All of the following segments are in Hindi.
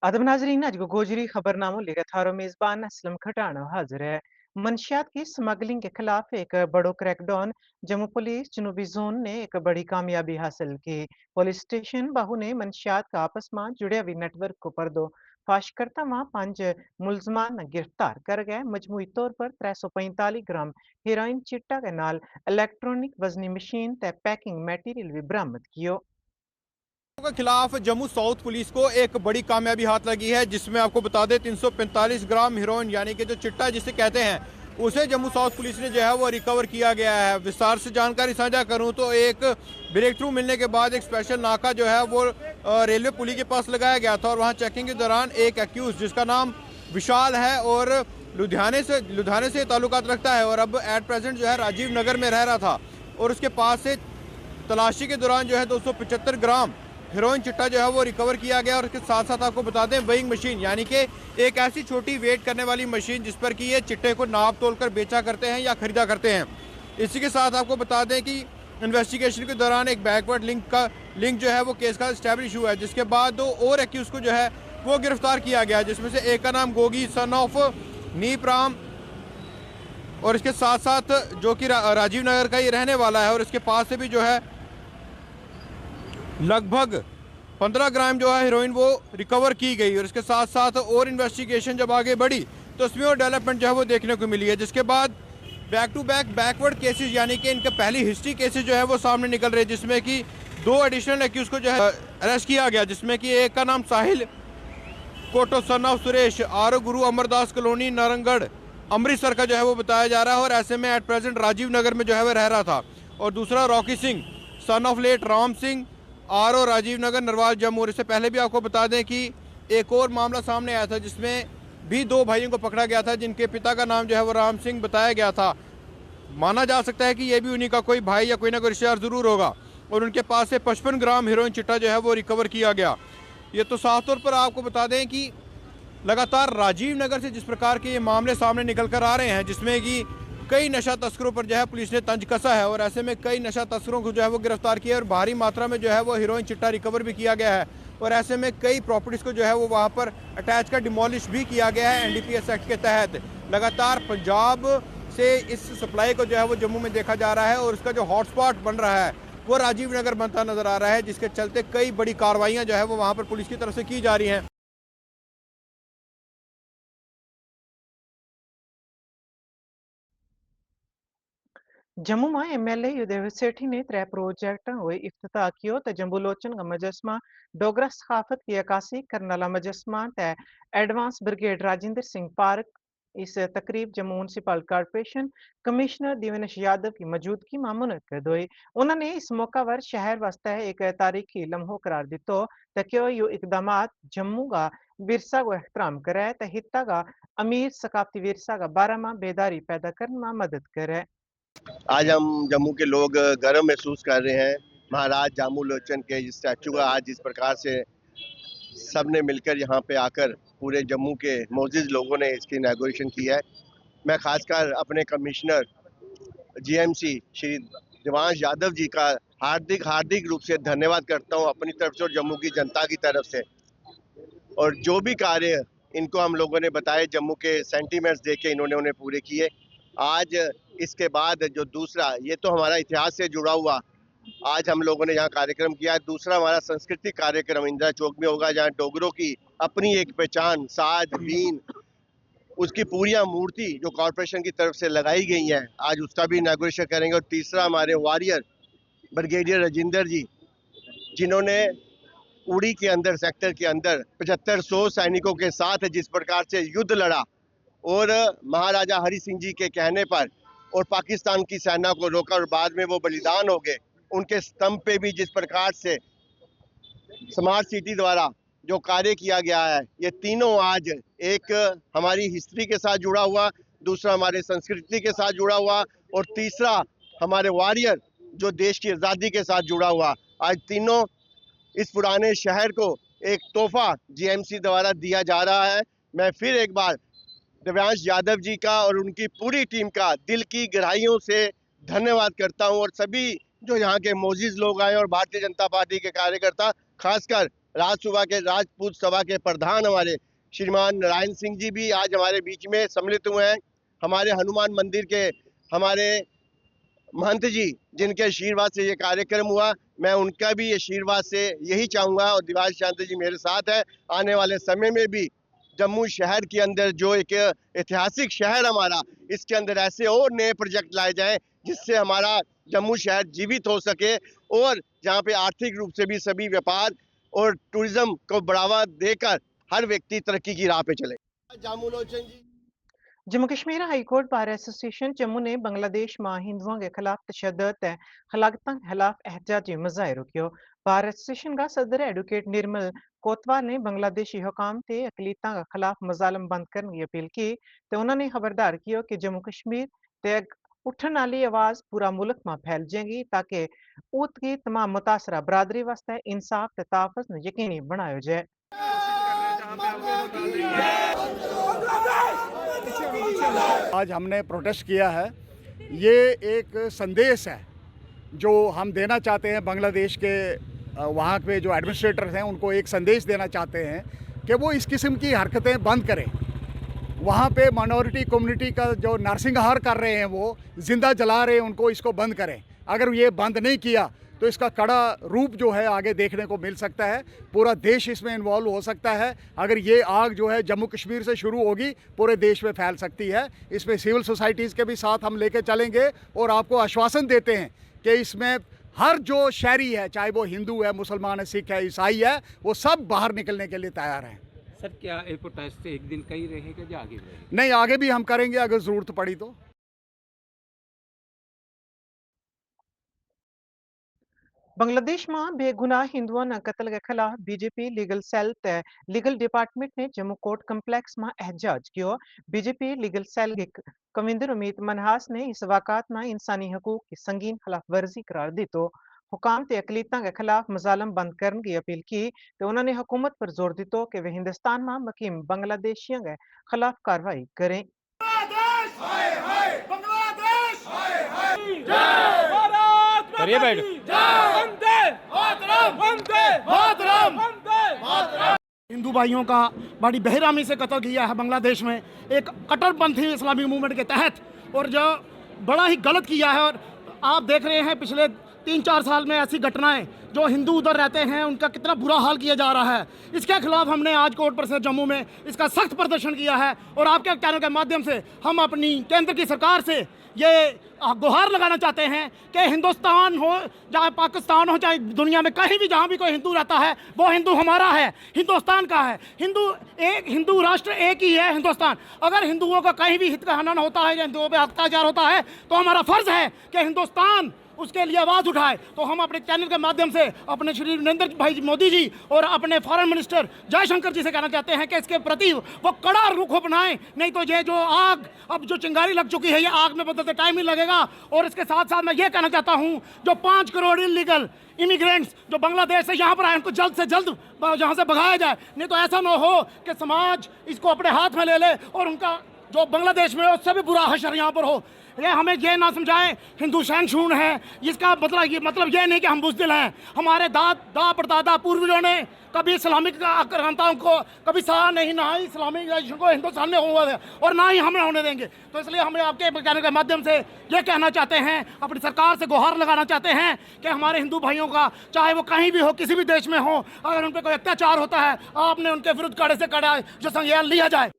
आदम नाजरीन आज गोजरी खबरनामों लेकर थारो मेजबान असलम खटाना हाजिर है। मंशियात की स्मगलिंग के खिलाफ एक बड़ो क्रैकडाउन। जम्मू पुलिस जनूबी जोन ने एक बड़ी कामयाबी हासिल की। पुलिस स्टेशन बाहू ने मंशियात का आपस में जुड़े हुए नेटवर्क को पर्दो फाश करता वहां 5 मुलजमान गिरफ्तार कर गए। मजमूई तौर पर 345 ग्राम हेरोइन चिट्टा के नाल इलेक्ट्रॉनिक वजनी मशीन ते पैकिंग मैटीरियल भी बरामद कियो। के खिलाफ जम्मू साउथ पुलिस को एक बड़ी कामयाबी हाथ लगी है, जिसमें आपको बता दें 345 ग्राम हीरोइन यानी कि जो चिट्टा जिसे कहते हैं उसे जम्मू साउथ पुलिस ने जो है वो रिकवर किया गया है। विस्तार से जानकारी साझा करूं तो एक ब्रेक थ्रू मिलने के बाद एक स्पेशल नाका जो है वो रेलवे पुली के पास लगाया गया था और वहां चेकिंग के दौरान एक एक्यूज जिसका नाम विशाल है और लुधियाने से ताल्लुकात रखता है और अब एट प्रेजेंट जो है राजीव नगर में रह रहा था और उसके पास से तलाशी के दौरान जो है 275 ग्राम हीरोइन चिट्टा जो है वो रिकवर किया गया। और इसके साथ साथ आपको बता दें वेइंग मशीन यानी कि एक ऐसी छोटी वेट करने वाली मशीन जिस पर कि ये चिट्टे को नाप तोल कर बेचा करते हैं या खरीदा करते हैं। इसी के साथ आपको बता दें कि इन्वेस्टिगेशन के दौरान एक बैकवर्ड लिंक जो है वो केस का स्टैब्लिश हुआ है, जिसके बाद 2 और एक्यूज को जो है वो गिरफ्तार किया गया, जिसमें से एक का नाम गोगी सन ऑफ नीपराम और इसके साथ साथ जो कि राजीव नगर का ही रहने वाला है और इसके पास से भी जो है लगभग 15 ग्राम जो है हीरोइन वो रिकवर की गई। और इसके साथ साथ और इन्वेस्टिगेशन जब आगे बढ़ी तो उसमें और डेवलपमेंट जो है वो देखने को मिली है, जिसके बाद back to back backward cases यानी कि इनके पहली हिस्ट्री केसेस जो है वो सामने निकल रहे हैं, जिसमें कि 2 एडिशनल एक्यूज को जो है अरेस्ट किया गया, जिसमें कि एक का नाम साहिल कोटो son of Suresh are Guru Amar Das colony नारंगगढ़ Amritsar का जो है वो बताया जा रहा है और ऐसे में एट प्रेजेंट राजीव नगर में जो है वो रह रहा था। और दूसरा Rocky Singh son of late Ram Singh R Rajiv Nagar Narwal Jammu. और इससे पहले भी आपको बता दें कि एक और मामला सामने आया था जिसमें भी 2 भाइयों को पकड़ा गया था, जिनके पिता का नाम जो है वो राम सिंह बताया गया था। माना जा सकता है कि ये भी उन्हीं का कोई भाई या कोई ना कोई रिश्तेदार जरूर होगा और उनके पास से 55 ग्राम हीरोइन चिट्टा जो है वो रिकवर किया गया। ये तो साफ तौर पर आपको बता दें कि लगातार राजीव नगर से जिस प्रकार के ये मामले सामने निकल कर आ रहे हैं, जिसमें कि कई नशा तस्करों पर जो है पुलिस ने तंज कसा है और ऐसे में कई नशा तस्करों को जो है वो गिरफ्तार किया और भारी मात्रा में जो है वो हीरोइन चिट्टा रिकवर भी किया गया है और ऐसे में कई प्रॉपर्टीज को जो है वो वहाँ पर अटैच कर डिमोलिश भी किया गया है एनडीपीएस एक्ट के तहत। लगातार पंजाब से इस सप्लाई को जो है वो जम्मू में देखा जा रहा है और उसका जो हॉटस्पॉट बन रहा है वो राजीव नगर बनता नजर आ रहा है, जिसके चलते कई बड़ी कार्रवाइयाँ जो है वो वहाँ पर पुलिस की तरफ से की जा रही हैं। जम्मू में एमएलए युदेव सेठी ने 3 प्रोजेक्ट इफ्तिताह कियो त जम्बू लोचन का मजस्मा डोगरा सकाफत की अक्कासी करने वाला मजस्मा ते advance brigade Rajendra Singh park. इस तकरीब Jammu municipal corporation commissioner Divesh Yadav की मौजूदगी में मुनक्कद हुई। उन्होंने इस मौका पर शहर वास्ते एक तारीखी लम्हो करार दितो ताकि यो इकदाम जम्मू का विरसा को एहतराम करे त हित्ता का अमीर सकाफती विरसा का बारे में बेदारी पैदा करने में मदद करे। आज हम जम्मू के लोग गर्व महसूस कर रहे हैं महाराज जामू लोचन के स्टैचू का। आज जिस प्रकार से सब ने मिलकर यहाँ पे आकर पूरे जम्मू के मोजिज लोगों ने इसकी इनॉग्रेशन की है, मैं खासकर अपने कमिश्नर जीएमसी श्री देवांश यादव जी का हार्दिक रूप से धन्यवाद करता हूँ अपनी तरफ से और जम्मू की जनता की तरफ से। और जो भी कार्य इनको हम लोगों ने बताए जम्मू के सेंटीमेंट्स देके इन्होंने उन्हें पूरे किए। आज इसके बाद जो दूसरा, ये तो हमारा इतिहास से जुड़ा हुआ आज हम लोगों ने यहाँ कार्यक्रम किया है। दूसरा हमारा सांस्कृतिक कार्यक्रम इंदिरा चौक में होगा, जहाँ डोगरों की अपनी एक पहचान साज बीन उसकी पूरी मूर्ति जो कॉरपोरेशन की तरफ से लगाई गई है, आज उसका भी इनॉग्रेशन करेंगे। और तीसरा हमारे वॉरियर ब्रिगेडियर राजेंद्र जी, जिन्होंने उड़ी के अंदर सेक्टर के अंदर 7500 सैनिकों के साथ जिस प्रकार से युद्ध लड़ा और महाराजा हरि सिंह जी के कहने पर और पाकिस्तान की सेना को रोका और बाद में वो बलिदान हो गए, उनके स्तंभ पे भी जिस प्रकार से स्मार्ट सिटी द्वारा जो कार्य किया गया है, ये तीनों आज एक हमारी हिस्ट्री के साथ जुड़ा हुआ, दूसरा हमारे संस्कृति के साथ जुड़ा हुआ और तीसरा हमारे वॉरियर जो देश की आज़ादी के साथ जुड़ा हुआ। आज तीनों इस पुराने शहर को एक तोहफा जीएमसी द्वारा दिया जा रहा है। मैं फिर एक बार दिव्यांश यादव जी का और उनकी पूरी टीम का दिल की गहराइयों से धन्यवाद करता हूं और सभी जो यहाँ के मोजिज लोग आए और भारतीय जनता पार्टी के कार्यकर्ता, खासकर राजपूत सभा के प्रधान हमारे श्रीमान नारायण सिंह जी भी आज हमारे बीच में सम्मिलित हुए हैं। हमारे हनुमान मंदिर के हमारे महंत जी जिनके आशीर्वाद से ये कार्यक्रम हुआ, मैं उनका भी आशीर्वाद से यही चाहूँगा और दिवाल शांति जी मेरे साथ है। आने वाले समय में भी जम्मू शहर के अंदर जो एक ऐतिहासिक शहर हमारा, इसके अंदर ऐसे और नए प्रोजेक्ट लाए जाएं जिससे हमारा जम्मू शहर जीवित हो सके और जहाँ पे आर्थिक रूप से भी सभी व्यापार और टूरिज्म को बढ़ावा देकर हर व्यक्ति तरक्की की राह पे चले। Jamu Lochan ji. Jammu Kashmir high court bar association Jammu ने बांग्लादेश मां हिंदुओं के खिलाफ तशद्दुद ते हलाकतन खिलाफ एहतजाजी मुजाहिरो कियो। बार एसोसिएशन का सदर एडवोकेट निर्मल कोतवाल ने बांग्लादेशी हुकाम ते अकलीता के खिलाफ मजालम बंद करने की अपील की तो उन्होंने खबरदार किया कि जम्मू कश्मीर ते उठन वाली आवाज पूरा मुल्क में फैल जाएगी ताकि ऊत की तमाम मुतासरा बरादरी वास्ते इंसाफ ते तहफ़्फ़ुज़ यकीनी बनाया जाए। आज हमने प्रोटेस्ट किया है। ये एक संदेश है जो हम देना चाहते हैं बांग्लादेश के वहाँ पे जो एडमिनिस्ट्रेटर्स हैं उनको एक संदेश देना चाहते हैं कि वो इस किस्म की हरकतें बंद करें। वहाँ पे माइनॉरिटी कम्युनिटी का जो नरसिंहार कर रहे हैं, वो जिंदा जला रहे हैं, उनको इसको बंद करें। अगर ये बंद नहीं किया तो इसका कड़ा रूप जो है आगे देखने को मिल सकता है। पूरा देश इसमें इन्वॉल्व हो सकता है। अगर ये आग जो है जम्मू कश्मीर से शुरू होगी, पूरे देश में फैल सकती है। इसमें सिविल सोसाइटीज़ के भी साथ हम लेके चलेंगे और आपको आश्वासन देते हैं कि इसमें हर जो शहरी है, चाहे वो हिंदू है, मुसलमान है, सिख है, ईसाई है, वो सब बाहर निकलने के लिए तैयार हैं। सर, क्या ये प्रोटेस्ट एक दिन का ही रहेगा या आगे रहेगा? नहीं, आगे भी हम करेंगे अगर ज़रूरत पड़ी तो। बांग्लादेश में बेगुनाह हिंदुओं न कत्ल के खिलाफ बीजेपी लीगल सेल ते लीगल डिपार्टमेंट ने जम्मू कोर्ट कम्प्लेक्स में एहतजाज किया। बीजेपी लीगल सेल के कविंदर उमीद मनहास ने इस वाक़ात में इंसानी हकूक की संगीन खिलाफ वर्जी करार दी तो हुकाम ते अकलीता के खिलाफ मजालम बंद करने की अपील की तो उन्होंने हुकूमत पर जोर दितो कि वे हिंदुस्तान में मुकीम बांग्लादेशियों के खिलाफ कार्रवाई करें। करिए बैठ। हिंदू भाइयों का बड़ी बेरहमी से कत्ल किया है बांग्लादेश में एक कट्टरपंथी इस्लामी मूवमेंट के तहत, और जो बड़ा ही गलत किया है। और आप देख रहे हैं पिछले 3-4 साल में ऐसी घटनाएं, जो हिंदू उधर रहते हैं उनका कितना बुरा हाल किया जा रहा है। इसके खिलाफ हमने आज कोर्ट पर से जम्मू में इसका सख्त प्रदर्शन किया है। और आपके चैनल के माध्यम से हम अपनी केंद्र की सरकार से ये गुहार लगाना चाहते हैं कि हिंदुस्तान हो चाहे पाकिस्तान हो चाहे दुनिया में कहीं भी जहाँ भी कोई हिंदू रहता है, वो हिंदू हमारा है, हिंदुस्तान का है। हिंदू राष्ट्र एक ही है, हिंदुस्तान। अगर हिंदुओं का कहीं भी हित का हनन होता है या हिंदुओं पर अत्याचार होता है तो हमारा फर्ज है कि हिंदुस्तान उसके लिए आवाज़ उठाए। तो हम अपने चैनल के माध्यम से अपने श्री नरेंद्र भाई मोदी जी और अपने फॉरेन मिनिस्टर जयशंकर जी से कहना चाहते हैं कि इसके प्रति वो कड़ा रुख अपनाएं, नहीं तो ये जो आग अब जो चिंगारी लग चुकी है, ये आग में बदलते टाइम ही लगेगा। और इसके साथ साथ मैं ये कहना चाहता हूँ, जो 5 करोड़ इलीगल इमिग्रेंट्स जो बांग्लादेश से यहाँ पर आए, उनको जल्द से जल्द यहाँ से भगाया जाए। नहीं तो ऐसा न हो कि समाज इसको अपने हाथ में ले ले और उनका जो बांग्लादेश में उससे भी बुरा हशर यहाँ पर हो। ये हमें ये ना समझाएं हिंदू सहिष्णु है, इसका मतलब ये नहीं कि हम बुज़दिल हैं। हमारे दादा परदादा पूर्वजों ने कभी इस्लामिक आक्रांताओं को कभी सहा नहीं, ना ही इस्लामिक को हिंदुस्तान में हुआ है और ना ही हमें होने देंगे। तो इसलिए हमें आपके कहने के माध्यम से ये कहना चाहते हैं, अपनी सरकार से गुहार लगाना चाहते हैं कि हमारे हिंदू भाइयों का चाहे वो कहीं भी हो, किसी भी देश में हो, अगर उन पर कोई अत्याचार होता है, आपने उनके विरुद्ध कड़े से कड़ा जो संज्ञान लिया जाए।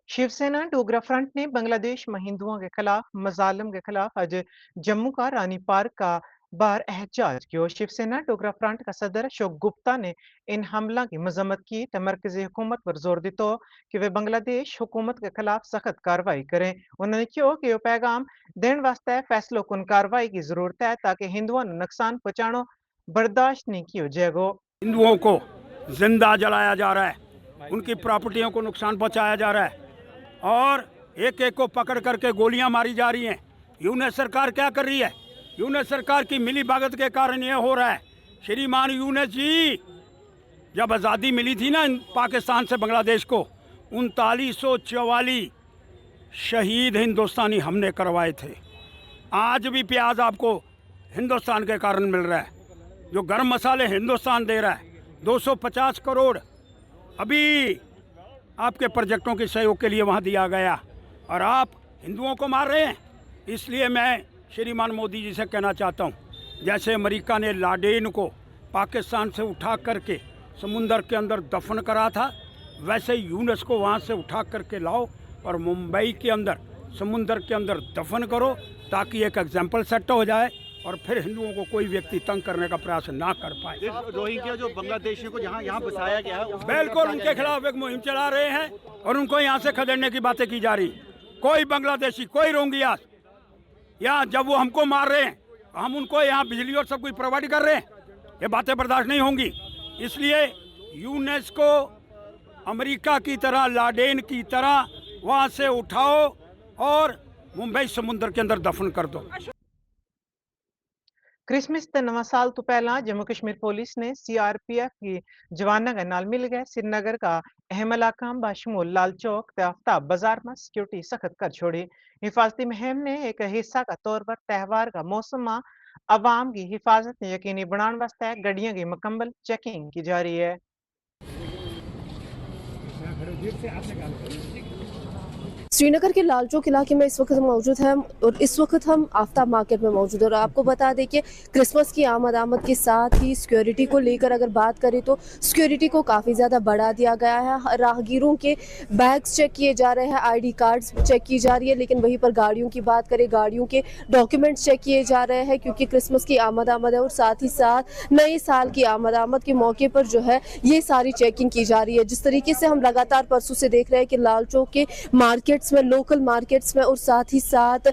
शिवसेना डोगरा फ्रंट ने बांग्लादेश में हिंदुओं के खिलाफ मजालम के खिलाफ आज जम्मू का रानी पार्क का बार एहतजाज किया। शिवसेना डोगरा फ्रंट का सदर अशोक गुप्ता ने इन हमला की मजम्मत की तो मरकजी हुकूमत पर जोर दिया कि वे बांग्लादेश हुकूमत के खिलाफ सख्त कार्रवाई करें। उन्होंने कहा कि पैगाम देने वास्ते फैसलों कुन कार्रवाई की जरूरत है ताकि हिंदुओं को नुकसान पहुंचाना बर्दाश्त नहीं किया जाएगा। हिंदुओं को जिंदा जलाया जा रहा है, उनकी प्रॉपर्टियों को नुकसान पहुंचाया जा रहा है और एक एक को पकड़ करके गोलियां मारी जा रही हैं। यूनिट सरकार क्या कर रही है? यूनिट सरकार की मिली भगत के कारण ये हो रहा है। श्रीमान यूनिस जी, जब आज़ादी मिली थी ना पाकिस्तान से बांग्लादेश को, 3944 शहीद हिंदुस्तानी हमने करवाए थे। आज भी प्याज आपको हिंदुस्तान के कारण मिल रहा है। जो गर्म मसाले हिंदुस्तान दे रहा है 250 करोड़ अभी आपके प्रोजेक्टों के सहयोग के लिए वहाँ दिया गया, और आप हिंदुओं को मार रहे हैं। इसलिए मैं श्रीमान मोदी जी से कहना चाहता हूँ, जैसे अमेरिका ने लाडेन को पाकिस्तान से उठा करके समुंदर के अंदर दफन करा था, वैसे यूनुस को वहाँ से उठा करके लाओ और मुंबई के अंदर समुंदर के अंदर दफन करो, ताकि एक एग्जाम्पल सेट हो जाए और फिर हिंदुओं को कोई व्यक्ति तंग करने का प्रयास ना कर पाए। रोहिंग्या जो बांग्लादेशियों को यहाँ बसाया गया है, बिल्कुल उनके खिलाफ एक मुहिम चला रहे हैं और उनको यहाँ से खदेड़ने की बातें की जा रही। कोई बांग्लादेशी, कोई रोहिंग्या यहाँ, जब वो हमको मार रहे हैं हम उनको यहाँ बिजली और सब कुछ प्रोवाइड कर रहे हैं, ये बातें बर्दाश्त नहीं होंगी। इसलिए यूनेस को अमेरिका की तरह, लाडेन की तरह वहाँ से उठाओ और मुंबई समुद्र के अंदर दफन कर दो। क्रिसमस ते नवा साल तो पहला जम्मू कश्मीर पुलिस ने सीआरपीएफ की जवाना के नाल मिल गए श्रीनगर का अहम इलाका बाशमूल लाल चौक ते आफ्ताब बाजार में सिक्योरिटी सख्त कर छोड़ी। हिफाजती मुहिम ने एक हिस्सा का तौर पर त्यौहार का मौसम में अवाम की हिफाजत यकीनी बनाने वास्ते गड्डियों की मुकम्मल चेकिंग की जा रही है। श्रीनगर के लाल चौक इलाके में इस वक्त हम मौजूद हैं और इस वक्त हम आफ्ताब मार्केट में मौजूद हैं। और आपको बता दें कि क्रिसमस की आमद के साथ ही सिक्योरिटी को लेकर अगर बात करें तो सिक्योरिटी को काफ़ी ज़्यादा बढ़ा दिया गया है। राहगीरों के बैग्स चेक किए जा रहे हैं, आईडी कार्ड्स चेक की जा रही है, लेकिन वहीं पर गाड़ियों की बात करें, गाड़ियों के डॉक्यूमेंट्स चेक किए जा रहे हैं, क्योंकि क्रिसमस की आमद है और साथ ही साथ नए साल की आमद के मौके पर जो है ये सारी चेकिंग की जा रही है। जिस तरीके से हम लगातार परसों से देख रहे हैं कि लाल चौक के मार्केट्स में, लोकल मार्केट्स में और साथ ही साथ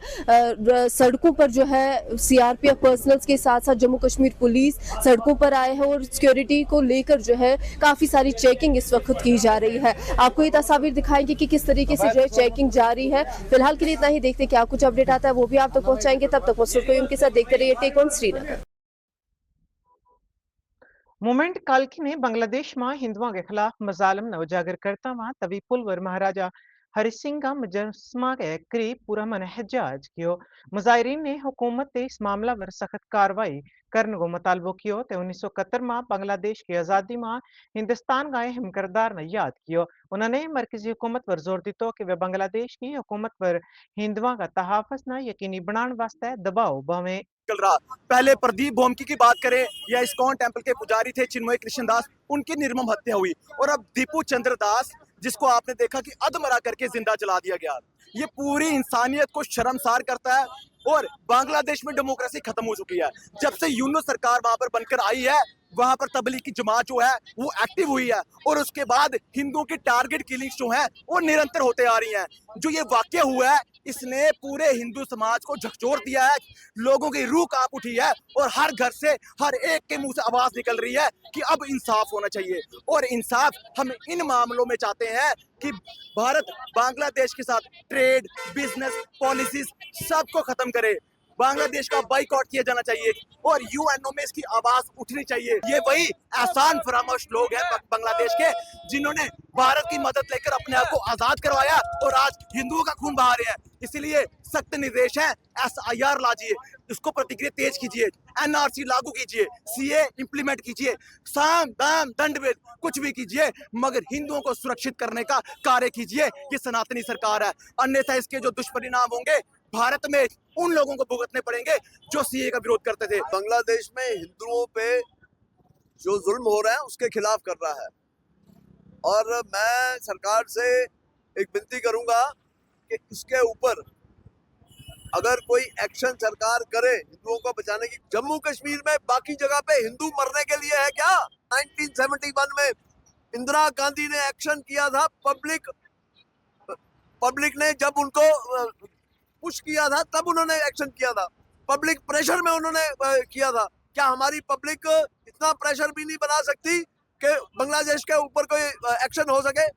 सड़कों पर जो है सीआरपीएफ पर्सनल्स के साथ साथ जम्मू कश्मीर पुलिस सड़कों पर आए हैं और सिक्योरिटी को लेकर जो है काफ़ी सारी चेकिंग इस वक्त की जा रही है। आपको ये तस्वीर दिखाएंगे कि किस तरीके से जो है चेकिंग जारी है। फिलहाल के लिए इतना ही, देखते क्या कुछ अपडेट आता है वो भी आप तक पहुंचाएंगे। तब तक मसरूर उनके साथ देखते रहिए टेक ऑन श्रीनगर। मूवमेंट कालकी ने बांग्लादेश में हिंदुओं के खिलाफ मजालम न उजागर करता वहां तवी पुलवर महाराजा हरि सिंह का मुजस्मा के करीब पूरा मन एहतजाज कियो। मुजाहिरीन ने हुकूमत से इस मामला पर सख्त कार्रवाई करने को मुतालबो कियो। 1971 में बांग्लादेश की आज़ादी में हिंदुस्तान का अहम किरदार ने याद कियो। उन्होंने मरकजी हुकूमत पर जोर दितो कि वे बांग्लादेश की हुकूमत पर हिंदुओं का तहफ़्फ़ुज़ न यकीनी बनाने वास्ते दबाव बवें। चल रहा। पहले प्रदीप भोमकी की बात करें या इस्कॉन टेम्पल के पुजारी थे चिन्मय कृष्ण दास, उनकी निर्मम हत्या हुई, और अब दीपू चंद्र दास जिसको आपने देखा कि अधमरा करके जिंदा जला दिया गया। ये पूरी इंसानियत को शर्मसार करता है और बांग्लादेश में डेमोक्रेसी खत्म हो चुकी है। जब से यूनुस सरकार वहां पर बनकर आई है, वहां पर तबलीग की जमात जो है वो एक्टिव हुई है और उसके बाद हिंदुओं की टारगेट किलिंग्स जो है वो निरंतर होते आ रही हैं। जो ये वाकया हुआ है इसने पूरे हिंदू समाज को झकझोर दिया है, लोगों की रूह कांप उठी है और हर घर से, हर एक के मुंह से आवाज निकल रही है कि अब इंसाफ होना चाहिए। और इंसाफ हम इन मामलों में चाहते हैं कि भारत बांग्लादेश के साथ ट्रेड, बिजनेस पॉलिसीज सबको खत्म करे। बांग्लादेश का बाइकआउट किया जाना चाहिए और यूएनओ में इसकी आवाज उठनी चाहिए। ये वही एहसान फरामोश लोग हैं बांग्लादेश के जिन्होंने भारत की मदद लेकर अपने आप को आजाद करवाया और आज हिंदुओं का खून बहा रहे हैं। इसीलिए सख्त निर्देश है, SIR लाजिए, इसको प्रतिक्रिया तेज कीजिए, NRC लागू कीजिए, CA इंप्लीमेंट कीजिए, साम दाम दंडभेद कुछ भी कीजिए, मगर हिंदुओं को सुरक्षित करने का कार्य कीजिए। ये सनातनी सरकार है, अन्यथा इसके जो दुष्परिणाम होंगे भारत में उन लोगों को भुगतने पड़ेंगे जो CA का विरोध करते थे। बांग्लादेश में हिंदुओं पे जो जुल्म हो रहा है उसके खिलाफ कर रहा है और मैं सरकार से एक विनती करूंगा कि इसके ऊपर अगर कोई एक्शन सरकार करे हिंदुओं को बचाने की। जम्मू कश्मीर में बाकी जगह पे हिंदू मरने के लिए है क्या? 1971 में इंदिरा गांधी ने एक्शन किया था, पब्लिक ने जब उनको पुश किया था तब उन्होंने एक्शन किया था, पब्लिक प्रेशर में उन्होंने किया था। क्या हमारी पब्लिक इतना प्रेशर भी नहीं बना सकती कि बांग्लादेश के ऊपर कोई एक्शन हो सके?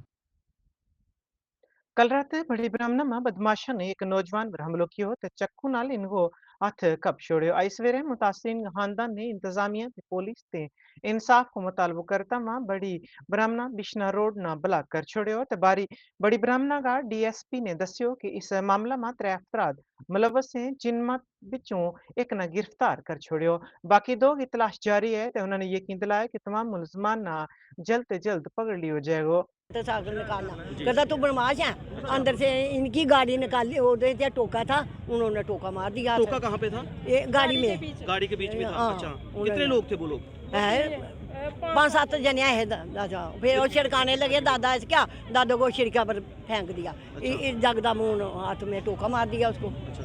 कल रात बड़ी ब्राह्मण में बदमाशों ने एक नौजवान पर हमलो किया ते चक्कू नाल इनको हथ कप छोड़ियो। आई सवेरे मुतासिन खानदान ने इंतजामिया ते पुलिस ते इंसाफ को मुतालबो करता मां बड़ी ब्राह्मणा बिश्ना रोड ना ब्लॉक कर छोड़ियो ते बड़ी ब्राह्मणा का डीएसपी ने दस्यो कि इस मामला में 3 अफराद मुलवस हैं जिनमें बिचों एक ने गिरफ्तार कर छोड़ियो। बाकी 2 की तलाश जारी है ते उन्होंने यकीन दिलाया कि तमाम मुलजमान ना जल्द से जल्द पकड़ लियो जाएगा। तो सागर निकालना कहता तू बदमाश है, अंदर से इनकी गाड़ी निकाली, उधर से टोका था, उन्होंने टोका मार दिया। टोका कहाँ पे था? ये गाड़ी में, गाड़ी के बीच में था। हाँ, अच्छा, कितने लोग थे वो लोग? है 5-7 जने है दादा। फिर वो छिड़काने लगे, दादा ऐसे क्या, दादा को छिड़का पर फेंक दिया। जगदा मुंह हाथ में टोका मार दिया उसको। अच्छा,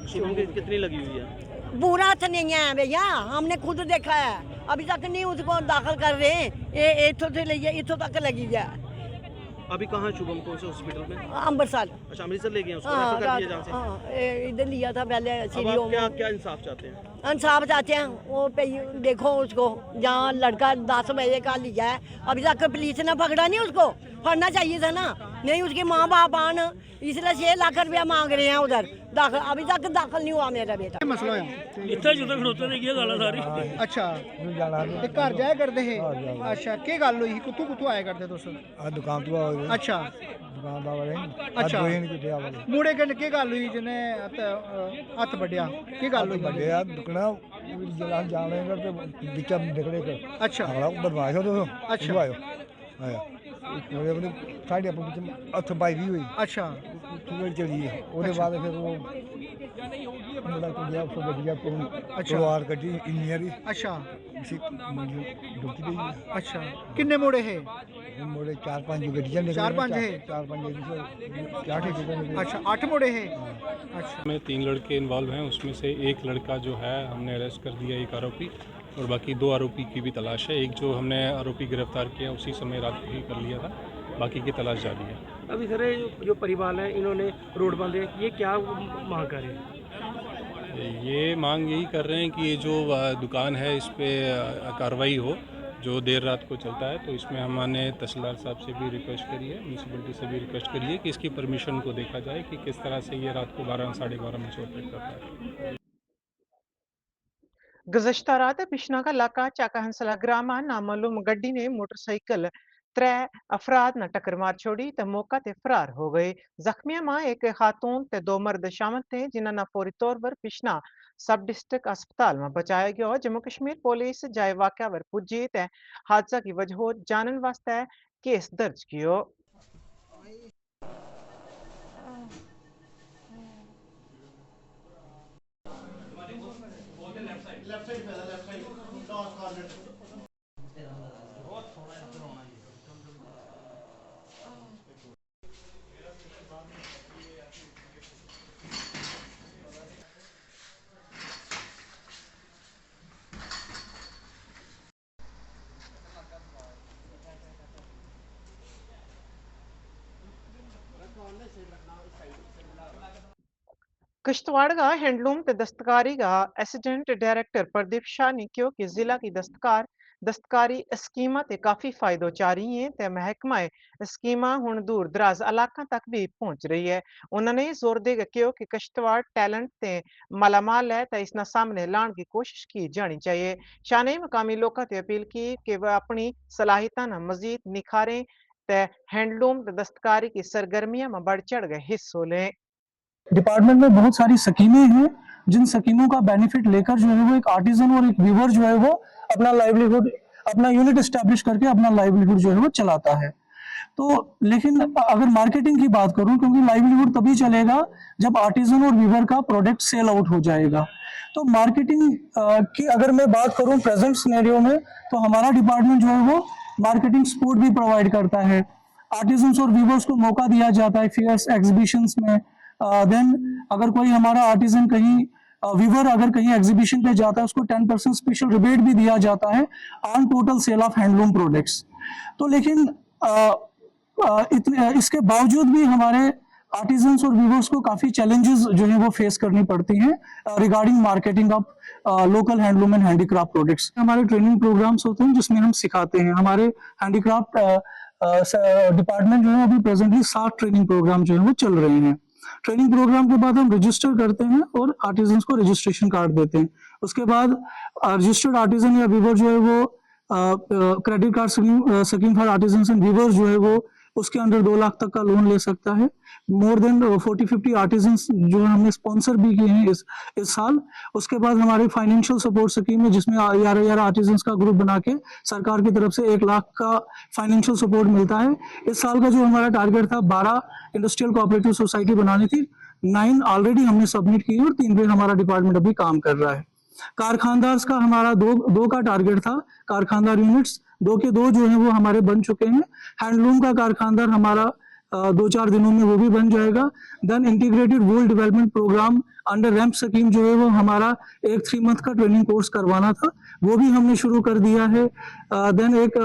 कितनी लगी हुई है? पूरा हाथ नहीं है भैया, हमने खुद देखा है, अभी तक नहीं उसको दाखिल कर रहे हैं। ये इथों से ले इथों तक लगी है। अभी कहाँ शुभम, कौन से हॉस्पिटल में? अमृतसर। अच्छा, अमृतसर ले गए उसको, रेफर कर दिया जहाँ से। इधर लिया था पहले। अब आप क्या इंसाफ चाहते हैं? इंसाफ चाहते हैं, वो देखो उसको, जहाँ लड़का 10 बजे का लिया है, अभी तक पुलिस ने पकड़ा नहीं उसको, फड़ना चाहिए था ना। नहीं, उसके माँ बाप आन, इसलिए 6 लाख रुपया मांग रहे हैं उधर दाखिल, अभी तक दाखिल नहीं हुआ मेरा बेटा। मसला है इतना जुदा खड़ोते ने गल सारी। अच्छा, ते घर जाया करते हे? अच्छा, के गल हुई? कुत्थों आया करते तुस? दुकान तो आए। अच्छा, दुकान दा वाले। अच्छा, वाले मुड़े कन्नै के गल हुई जिन्ने हत्थ बड्डिया? के गल हुई? बड्डिया दुकना जला जाने कर ते बिच निकले कर। अच्छा, अगला बदमाश हो तो। अच्छा, आया ਉਹਦੇ ਆਪਣੇ ਸਾਡੇ ਆਪਣੇ ਵਿੱਚ ਹੱਥ ਪਾਈ ਵੀ ਹੋਈ। अच्छा, ਥੋੜੀ ਚਲੀ ਹੈ ਉਹਦੇ ਬਾਅਦ ਫਿਰ ਉਹ ਮੁੰਡਾ ਤੋਂ ਗਿਆ ਉਸ ਗੱਡੀਆ ਕੋਲ ਪਰਿਵਾਰ ਕੱਢੀ ਇੰਜੀਨੀਅਰੀ। अच्छा, ਇਸੇ ਮੰਜੀ ਡੁੱਬ ਗਈ। अच्छा, किन्ने मुड़े हे? ਮੁੰਡੇ 4-5 ਗੱਡੀਆਂ ਨਿਕਲੇ। 4-5 है? 4-5 क्या ठीक। अच्छा, 8 मुड़े हे? अच्छा, में 3 लड़के इन्वॉल्व हैं, उसमें से एक लड़का जो है हमने अरेस्ट कर दिया, एक आरोपी, और बाकी 2 आरोपी की भी तलाश है। एक जो हमने आरोपी गिरफ्तार किया उसी समय रात को ही कर लिया था, बाकी की तलाश जारी है। अभी सर जो परिवार है इन्होंने रोड बंद है, ये क्या मांग कर रहे हैं? ये मांग यही कर रहे हैं कि ये जो दुकान है इस पर कार्रवाई हो, जो देर रात को चलता है। तो इसमें हमने तहसीलदार साहब से भी रिक्वेस्ट करी है, म्यूनसिपलिटी से भी रिक्वेस्ट करी है कि इसकी परमिशन को देखा जाए कि किस तरह से ये रात को 12-12:30 बजे ऑपरेट करता है। गुज़श्ता रात बिश्ना का इलाका चाका हंसला ग्रामा नामालूम गड्डी ने मोटरसाइकिल 3 अफराद न टक्कर मार छोड़ी ते मौका ते फरार हो गए। जख्मियों में एक खातून ते 2 मर्द शामिल थे जिन्हें फौरी तौर पर बिश्ना सब डिस्ट्रिक्ट अस्पताल में बचाया गया। जम्मू कश्मीर पुलिस जाए वाक़या पर पुजी ते हादसा की वजह जानने वास्ते केस दर्ज कियो। किश्तवाड़ का हैंडलूम ते दस्तकारी का असिस्टेंट डायरेक्टर प्रदीप शाह ने कहा कि जिला की दस्तकारी स्कीमा ते काफी फायदो चा रही है ते महकमा स्कीमा हुण दूर दराज इलाकों तक भी पहुंच रही है। उन्होंने जोर दे कहा कि किश्तवाड़ टैलेंट ते मालामाल है ते इसना सामने लाने की कोशिश की जानी चाहिए। शाह ने मकामी लोगों से अपील की कि वह अपनी सलाहियत न मजीद निखारें ते हैंडलूम ते दस्तकारी की सरगर्मियों में बढ़ चढ़ गए हिस्सों लें। डिपार्टमेंट में बहुत सारी स्कीमें हैं जिन स्कीमों का बेनिफिट लेकर जो है वो एक आर्टिजन और एक वीवर जो है वो अपना लाइवलीहुड, अपना यूनिट एस्टैब्लिश करके अपना लाइवलीहुड जो है वो चलाता है। तो लेकिन अगर मार्केटिंग की बात करूं, क्योंकि लाइवलीहुड तभी चलेगा जब आर्टिजन और वीवर का प्रोडक्ट सेल आउट हो जाएगा। तो मार्केटिंग की अगर मैं बात करूं प्रेजेंट सिनेरियो में, तो हमारा डिपार्टमेंट जो है वो मार्केटिंग सपोर्ट भी प्रोवाइड करता है। आर्टिजन्स और वीवर्स को मौका दिया जाता है फेयर्स, एग्जीबिशंस में। देन अगर कोई हमारा आर्टिजन कहीं वीवर अगर कहीं एग्जीबिशन पे जाता है उसको 10% स्पेशल रिबेट भी दिया जाता है on total sale of handloom products. तो लेकिन इसके बावजूद भी हमारे आर्टिजन्स और वीवर्स को काफी चैलेंजेस जो है वो फेस करनी पड़ती हैं regarding marketing of local handloom and handicraft products. हमारे ट्रेनिंग प्रोग्राम्स होते हैं जिसमें हम सिखाते हैं हमारे हैंडीक्राफ्ट डिपार्टमेंट जो है अभी प्रेजेंटली 7 ट्रेनिंग प्रोग्राम जो है वो चल रहे हैं। ट्रेनिंग प्रोग्राम के बाद हम रजिस्टर करते हैं और आर्टिजन को रजिस्ट्रेशन कार्ड देते हैं। उसके बाद रजिस्टर्ड आर्टिजन या वीवर जो है वो credit card scheme for artisan and weavers जो है वो उसके अंडर 2 लाख तक का लोन ले सकता है। मोर देन 40-50 आर्टिजन जो हमने स्पॉन्सर भी किए हैं इस साल। उसके बाद हमारी फाइनेंशियल सपोर्ट स्कीम है जिसमें 11 आर्टिजन का ग्रुप बना के सरकार की तरफ से 1 लाख का फाइनेंशियल सपोर्ट मिलता है। इस साल का जो हमारा टारगेट था 12 इंडस्ट्रियल कोऑपरेटिव सोसाइटी बनानी थी, 9 ऑलरेडी हमने सबमिट की और 3 पे हमारा डिपार्टमेंट अभी काम कर रहा है। कारखानदार का हमारा दो का टारगेट था, कारखानदार यूनिट्स 2 के 2 जो है वो हमारे बन चुके हैं। हैंडलूम का कारखानदार हमारा 2-4 दिनों में वो भी बन जाएगा। Then integrated wool development programme under RAMP scheme जो है वो हमारा एक 3 मंथ का ट्रेनिंग कोर्स करवाना था, वो भी हमने शुरू कर दिया है। देन एक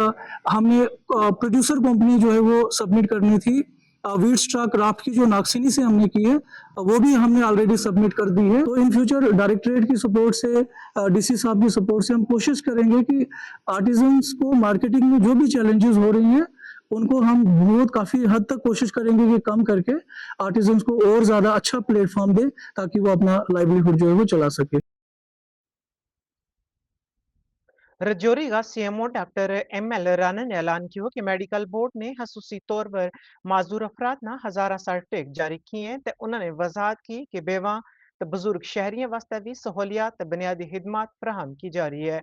हमने प्रोड्यूसर कंपनी जो है वो सबमिट करनी थी, वीट स्टॉक क्राफ्ट की जो नागसिनी से हमने की है वो भी हमने ऑलरेडी सबमिट कर दी है। तो इन फ्यूचर डायरेक्टरेट की सपोर्ट से, डीसी साहब की सपोर्ट से हम कोशिश करेंगे कि आर्टिजन्स को मार्केटिंग में जो भी चैलेंजेस हो रही हैं उनको हम बहुत काफी हद तक कोशिश करेंगे कि कम करके आर्टिजन्स को और ज्यादा अच्छा प्लेटफॉर्म दे ताकि वो अपना लाइवलीहुड जो है वो चला सके। रजौरी का सीएमओ डॉक्टर एम.एल. राणा ने ऐलान किया कि मेडिकल बोर्ड ने खसूसी तौर पर माजूर अफराद ना हजारा सर्टिफिकेट जारी किए हैं। तो उन्होंने वजाहत की कि बेवा तो बुजुर्ग शहरियों वास्ते भी सहूलियात बुनियादी खिदमात फराहम की जा रही है।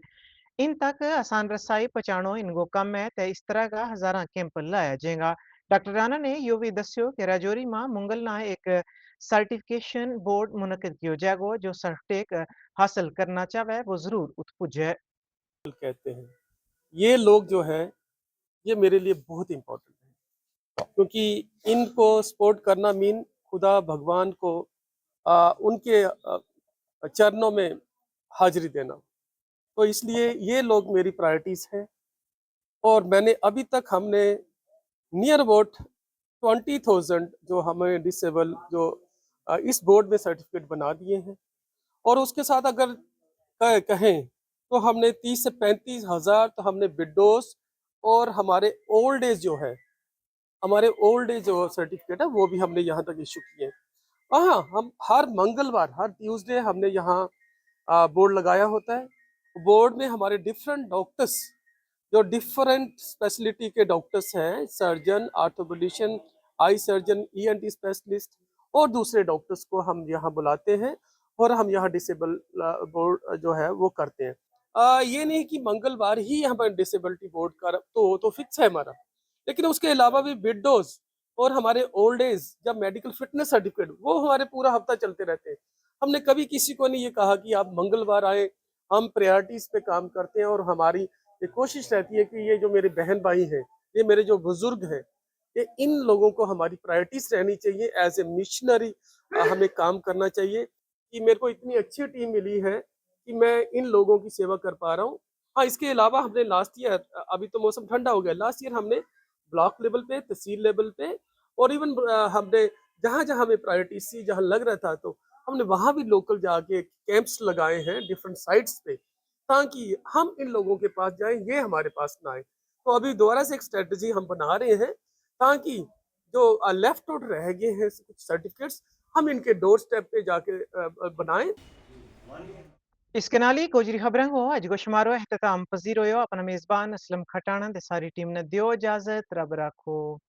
इन तक आसान रसाई पहुंचानो इनको कम है तो इस तरह का हजारा कैंप लाया जाएगा। डॉक्टर राणा ने यो भी दस्यो कि राजौरी में मुंगल ना एक सर्टिफिकेशन बोर्ड मुनक्किद किया जाएगा, जो सर्टिफिकेट हासिल करना चाहे वो जरूर उत्पुज है। कहते हैं ये लोग जो है ये मेरे लिए बहुत इम्पोर्टेंट है, क्योंकि इनको सपोर्ट करना मीन खुदा भगवान को उनके चरणों में हाजिरी देना। तो इसलिए ये लोग मेरी प्रायोरिटीज हैं। और मैंने अभी तक हमने नियर अबाउट 20,000 जो हमें डिसेबल जो इस बोर्ड में सर्टिफिकेट बना दिए हैं। और उसके साथ अगर कहें तो हमने 30 से 35 हज़ार तो हमने विडोज और हमारे ओल्ड एज जो है, हमारे ओल्ड एज जो सर्टिफिकेट है वो भी हमने यहाँ तक इशू किए। हाँ, हम हर मंगलवार हर ट्यूसडे हमने यहाँ बोर्ड लगाया होता है। बोर्ड में हमारे डिफरेंट डॉक्टर्स जो डिफरेंट स्पेशलिटी के डॉक्टर्स हैं, surgeon, orthopaedician, eye surgeon, ENT specialist और दूसरे डॉक्टर्स को हम यहाँ बुलाते हैं और हम यहाँ डिसेबल बोर्ड जो है वो करते हैं। ये नहीं कि मंगलवार ही हमारे डिसेबिलिटी बोर्ड का तो फिक्स है हमारा, लेकिन उसके अलावा भी विडोज और हमारे ओल्ड एज जब मेडिकल फिटनेस सर्टिफिकेट वो हमारे पूरा हफ्ता चलते रहते हैं। हमने कभी किसी को नहीं ये कहा कि आप मंगलवार आए, हम प्रायोरिटीज पे काम करते हैं। और हमारी ये कोशिश रहती है कि ये जो मेरे बहन भाई हैं, ये मेरे जो बुजुर्ग हैं, ये इन लोगों को हमारी प्रायोरिटीज रहनी चाहिए। एज ए मिशनरी हमें काम करना चाहिए कि मेरे को इतनी अच्छी टीम मिली है कि मैं इन लोगों की सेवा कर पा रहा हूँ। हाँ, इसके अलावा हमने लास्ट ईयर, अभी तो मौसम ठंडा हो गया, लास्ट ईयर हमने ब्लॉक लेवल पे, तहसील लेवल पे और इवन हमने जहाँ जहाँ हमें प्रायोरिटी सी जहाँ लग रहा था तो हमने वहाँ भी लोकल जाके कैंप्स लगाए हैं डिफरेंट साइट्स पे, ताकि हम इन लोगों के पास जाएं, ये हमारे पास ना आए। तो अभी दोबारा से एक स्ट्रेटजी हम बना रहे हैं ताकि जो लेफ्ट आउट रह गए हैं कुछ सर्टिफिकेट्स हम इनके डोर स्टेप पे जाके बनाएं। इसके नाली गोजरी खबरें हो आज गोशमारो एहतमाम पजीर हो अपना मेजबान असलम खटाना सारी टीम ने दियो इजाजत, रब रखो।